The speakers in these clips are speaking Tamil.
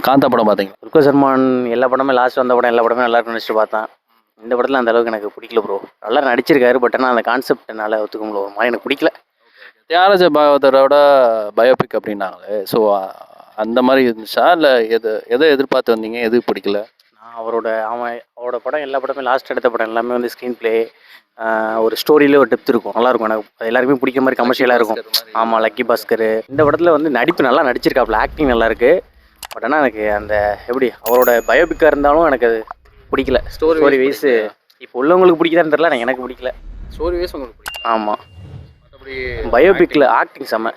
காந்தா படம் பார்த்தீங்க? துல்கர் சல்மான் எல்லா படமே லாஸ்ட் வந்த படம் எல்லா படமே நல்லா இருக்குன்னு நினச்சிட்டு பார்த்தேன். இந்த படத்தில் அந்த அளவுக்கு எனக்கு பிடிக்கல ப்ரோ. நல்லா நடிச்சிருக்காரு, பட் ஆனால் அந்த கான்செப்ட் என்னால் ஒத்துக்க முடியல, ஒரு மாதிரி எனக்கு பிடிக்கல. தியாகராஜ பாகவதரோட பயோபிக் அப்படின்னாங்களே, ஸோ அந்த மாதிரி இருந்துச்சா, இல்லை எதை எதிர்பார்த்து வந்தீங்க, எது பிடிக்கல? நான் அவரோட படம் எல்லா படமே லாஸ்ட் எடுத்த படம் எல்லாமே வந்து ஸ்க்ரீன் பிளே, ஒரு ஸ்டோரியிலே ஒரு டெப்த் இருக்கும், நல்லாயிருக்கும். எனக்கு எல்லாருக்குமே பிடிக்கிற மாதிரி கமர்ஷியலாக இருக்கும். ஆமாம், லக்கி பாஸ்கர். இந்த படத்தில் வந்து நடிப்பு நல்லா நடிச்சிருக்காப்புல, ஆக்டிங் நல்லா இருக்கு. பட் ஆனால் எனக்கு அந்த எப்படி அவரோட பயோபிக்காக இருந்தாலும் எனக்கு அது பிடிக்கல. ஸ்டோரி வைஸ் இப்போ உள்ளவங்களுக்கு பிடிக்குதான்னு தெரியல, எனக்கு பிடிக்கல. ஸ்டோரி வைஸ் உங்களுக்கு பிடிக்கும்? ஆமாம். பயோபிக்கில் ஆக்டிங் செம்ம,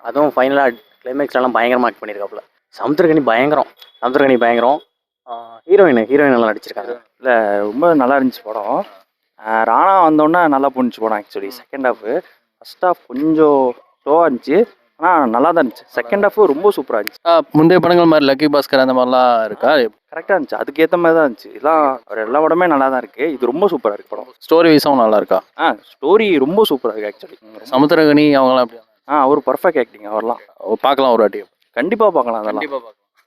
அதுவும் ஃபைனலாக கிளைமேக்ஸ்லாம் பயங்கரமாக ஆக்ட் பண்ணியிருக்காப்புல. சமுத்திரக்கனி பயங்கரம். ஹீரோயின் நல்லா நடிச்சிருக்காங்க. இல்லை, ரொம்ப நல்லா இருந்துச்சு படம். ராணா வந்தோடனே நல்லா போணுச்சு படம். Actually second half, first half கொஞ்சம் ஸ்லோவாக இருந்துச்சு, ஆனால் நல்லா தான் இருந்துச்சு. செகண்ட் ஹாஃபு ரொம்ப சூப்பராக இருந்துச்சு. முந்தைய படங்கள் மாதிரி லக்கி பாஸ்கர் அந்த மாதிரிலாம் இருக்கா? கரெக்டாக இருந்துச்சு, அதுக்கேற்ற மாதிரி தான் இருந்துச்சு. இதெல்லாம் அவர் எல்லா படமே நல்லா தான் இருக்குது, இது ரொம்ப சூப்பராக இருக்குது படம். ஸ்டோரி வைஸும் நல்லா இருக்கா? ஸ்டோரி ரொம்ப சூப்பராக இருக்குது ஆக்சுவலி. சமுத்திரகனி அவங்களாம் எப்படி? அவர் பர்ஃபெக்ட் ஆக்டிங். அவர்லாம் பார்க்கலாம் ஒரு வாட்டி. கண்டிப்பாக பார்க்கலாம், அதெல்லாம்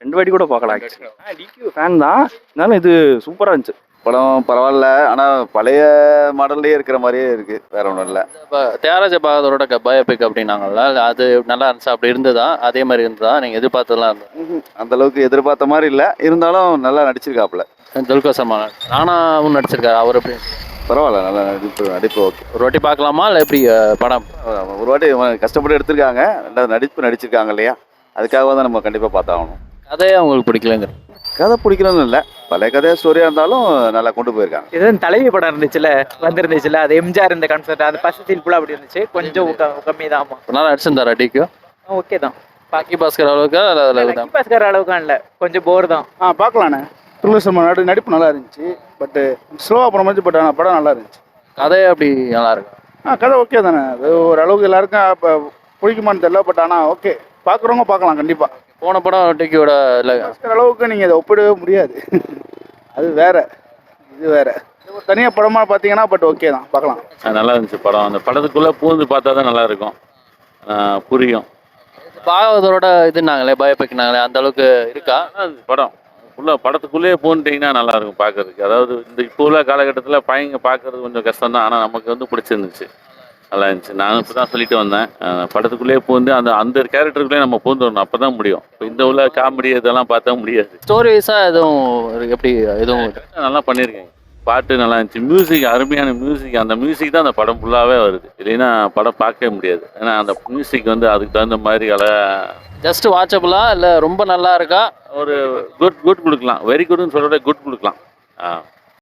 2 வாட்டி கூட பார்க்கலாம். ஆக்சுவலி டிக்யூ ஃபேன் தான், இருந்தாலும் இது சூப்பராக இருந்துச்சு படம். பரவாயில்ல, ஆனால் பழைய மாடல்லே இருக்கிற மாதிரியே இருக்குது, வேற ஒன்றும் இல்லை. இப்போ தியாகராஜ பாகவதரோட பயோபிக் அப்படின்னாங்கல்ல, அது நல்லா இருந்துச்சு, அப்படி இருந்ததா? அதே மாதிரி இருந்ததா? நீங்கள் எதிர்பார்த்ததெல்லாம் இருந்தது? அந்த அளவுக்கு எதிர்பார்த்த மாதிரி இல்லை, இருந்தாலும் நல்லா நடிச்சிருக்காப்புல. துல்கர் சல்மான் ராணாவும் நடிச்சிருக்காரு, அவர் எப்படி? பரவாயில்ல, நல்லா நடிப்பு ஓகே. ஒரு வாட்டி பார்க்கலாமா, இல்லை எப்படி படம்? ஒரு வாட்டி கஷ்டப்பட்டு எடுத்திருக்காங்க, ரெண்டாவது நடிச்சிருக்காங்க இல்லையா, அதுக்காக தான் நம்ம கண்டிப்பாக பார்த்தாகணும். கதையே அவங்களுக்கு பிடிக்கலங்க? கதை பிடிக்கணும்னு இல்லை, பழைய கதையாக ஸ்டோரியாக இருந்தாலும் நல்லா கொண்டு போயிருக்காங்க. இது தலைவி படம் வந்துருந்துச்சுல, அது எம்ஜிஆர் இந்த கான்செப்ட், அது ஃபர்ஸ்ட் சீன் ஃபுல்லாக அப்படி இருந்துச்சு, கொஞ்சம் கம்மி தான். ஆமாம், நல்லா நடிச்சிருந்தாரா டிக்கு? ஓகே தான். லக்கி பாஸ்கர் அளவுக்கு? லக்கி பாஸ்கர் அளவுக்கு இல்லை, கொஞ்சம் போர் தான். பார்க்கலாண்ணே. துல்கர் சல்மான் நடிப்பு நல்லா இருந்துச்சு, பட் ஸ்லோவாக போன மாதிரி, பட் ஆனால் படம் நல்லா இருந்துச்சு. கதையே அப்படி நல்லா இருக்கு? கதை ஓகே தானே, அது ஒரு அளவுக்கு எல்லாருக்கும் இப்போ பிடிக்குமான்னு தெரியல, பட் ஆனால் ஓகே, பார்க்குறவங்க பார்க்கலாம் கண்டிப்பாக. போன படம் டிக்கியோட அளவுக்கு நீங்கள் அதை ஒப்பிடவே முடியாது, அது வேற, இது வேற. தனியாக படமாக பார்த்தீங்கன்னா பட் ஓகே தான், பார்க்கலாம். நல்லா இருந்துச்சு படம். அந்த படத்துக்குள்ளே பூந்து பார்த்தா தான் நல்லா இருக்கும், புரியும். பாகவதரோட இதுனாங்களே, பயோபிக்னாங்களே, அந்த அளவுக்கு இருக்கா படம்? ஃபுல்லாக படத்துக்குள்ளேயே பூந்துட்டிங்கன்னா நல்லா இருக்கும் பார்க்கறதுக்கு. அதாவது இந்த இப்போ உள்ள காலகட்டத்தில் பையங்க பார்க்கறது கொஞ்சம் கஷ்டம் தான், ஆனால் நமக்கு வந்து பிடிச்சிருந்துச்சு, நல்லா இருந்துச்சு. நானும் இப்போ தான் சொல்லிட்டு வந்தேன், படத்துக்குள்ளேயே பூந்து அந்த கேரக்டருக்குள்ளேயே நம்ம பூந்து வரணும், அப்போ தான் முடியும். இப்போ இந்த உள்ள காமெடி இதெல்லாம் பார்த்தா முடியாது. ஸ்டோரி வைஸாக எதுவும் எப்படி? எதுவும் நல்லா பண்ணியிருக்கேன், பாட்டு நல்லா இருந்துச்சு, மியூசிக் அருமையான மியூசிக். அந்த மியூசிக் தான் அந்த படம் ஃபுல்லாகவே வருது, இல்லைன்னா படம் பார்க்கவே முடியாது. ஏன்னா அந்த மியூசிக் வந்து அதுக்கு தகுந்த மாதிரி ஜஸ்ட் வாட்சபிளா, இல்லை ரொம்ப நல்லா இருக்கா? ஒரு குட் கொடுக்கலாம், வெரி குட்னு சொல்கிறத குட் கொடுக்கலாம்.